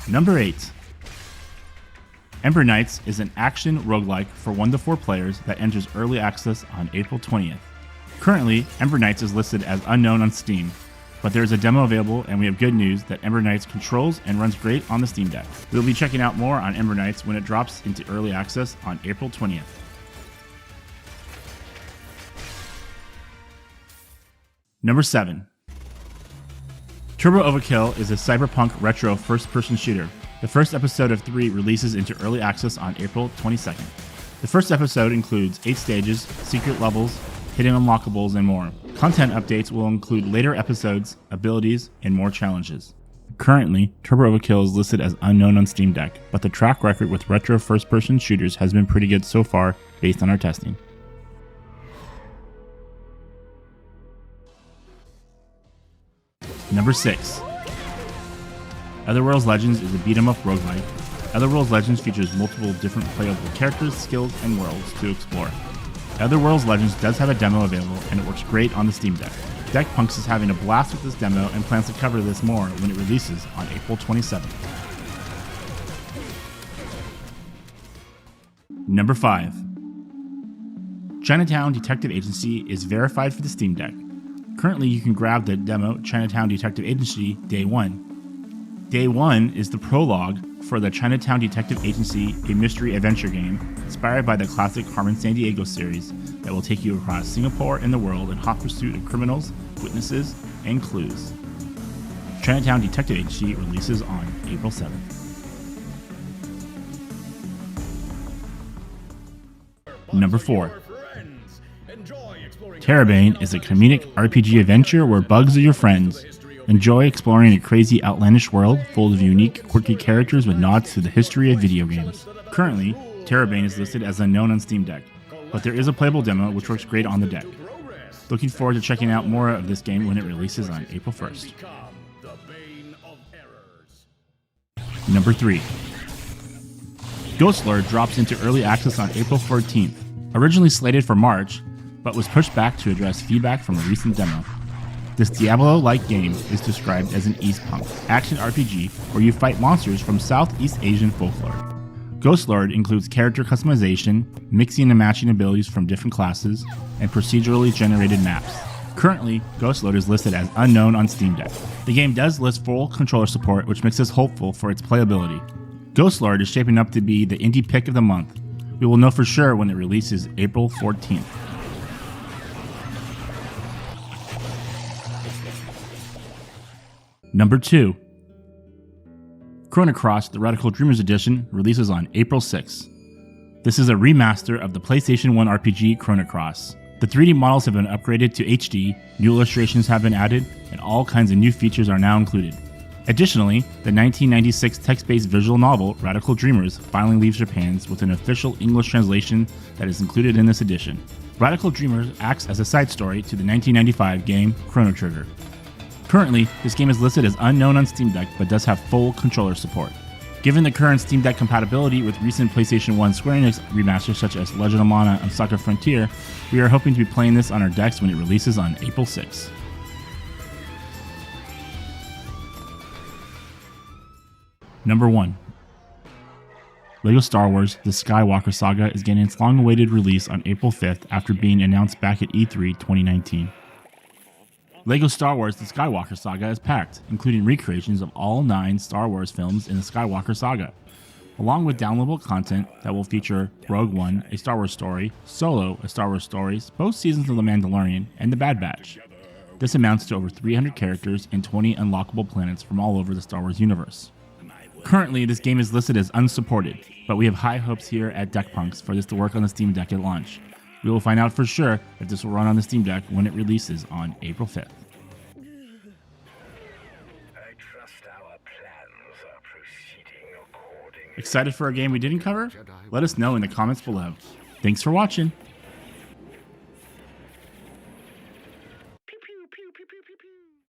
Number 8. Ember Knights is an action roguelike for 1 to 4 players that enters early access on April 20th. Currently, Ember Knights is listed as unknown on Steam, but there is a demo available and we have good news that Ember Knights controls and runs great on the Steam Deck. We'll be checking out more on Ember Knights when it drops into early access on April 20th. Number 7. Turbo Overkill is a cyberpunk retro first-person shooter. The first episode of 3 releases into early access on April 22nd. The first episode includes 8 stages, secret levels, hidden unlockables, and more. Content updates will include later episodes, abilities, and more challenges. Currently, Turbo Overkill is listed as unknown on Steam Deck, but the track record with retro first-person shooters has been pretty good so far based on our testing. Number 6. Otherworld Legends is a beat-em-up roguelike. Otherworld Legends features multiple different playable characters, skills, and worlds to explore. Otherworld Legends does have a demo available, and it works great on the Steam Deck. Deckpunks is having a blast with this demo and plans to cover this more when it releases on April 27th. Number 5. Chinatown Detective Agency is verified for the Steam Deck. Currently, you can grab the demo Chinatown Detective Agency Day 1. Day 1 is the prologue for the Chinatown Detective Agency, a mystery adventure game inspired by the classic Carmen Sandiego series that will take you across Singapore and the world in hot pursuit of criminals, witnesses, and clues. Chinatown Detective Agency releases on April 7th. Number 4. tERRORbane is a comedic RPG adventure where bugs are your friends. Enjoy exploring a crazy, outlandish world full of unique, quirky characters with nods to the history of video games. Currently, tERRORbane is listed as unknown on Steam Deck, but there is a playable demo which works great on the deck. Looking forward to checking out more of this game when it releases on April 1st. Number 3. GHOSTLORE drops into early access on April 14th. Originally slated for March, but was pushed back to address feedback from a recent demo. This Diablo-like game is described as an East Punk action RPG where you fight monsters from Southeast Asian folklore. GHOSTLORE includes character customization, mixing and matching abilities from different classes, and procedurally generated maps. Currently, GHOSTLORE is listed as unknown on Steam Deck. The game does list full controller support, which makes us hopeful for its playability. GHOSTLORE is shaping up to be the indie pick of the month. We will know for sure when it releases April 14th. Number 2. Chrono The Radical Dreamers Edition releases on April 6th. This is a remaster of the PlayStation 1 RPG Chrono. The 3D models have been upgraded to HD, new illustrations have been added, and all kinds of new features are now included. Additionally, the 1996 text-based visual novel Radical Dreamers finally leaves your hands with an official English translation that is included in this edition. Radical Dreamers acts as a side story to the 1995 game Chrono Trigger. Currently, this game is listed as unknown on Steam Deck but does have full controller support. Given the current Steam Deck compatibility with recent PlayStation 1 Square Enix remasters such as Legend of Mana and Saga Frontier, we are hoping to be playing this on our decks when it releases on April 6th. Number 1. LEGO Star Wars The Skywalker Saga is getting its long-awaited release on April 5th after being announced back at E3 2019. LEGO Star Wars The Skywalker Saga is packed, including recreations of all 9 Star Wars films in the Skywalker Saga, along with downloadable content that will feature Rogue One, A Star Wars Story, Solo, A Star Wars Story, both seasons of The Mandalorian, and The Bad Batch. This amounts to over 300 characters and 20 unlockable planets from all over the Star Wars universe. Currently, this game is listed as unsupported, but we have high hopes here at Deckpunks for this to work on the Steam Deck at launch. We will find out for sure if this will run on the Steam Deck when it releases on April 5th. Excited for a game we didn't cover? Let us know in the comments below. Thanks for watching.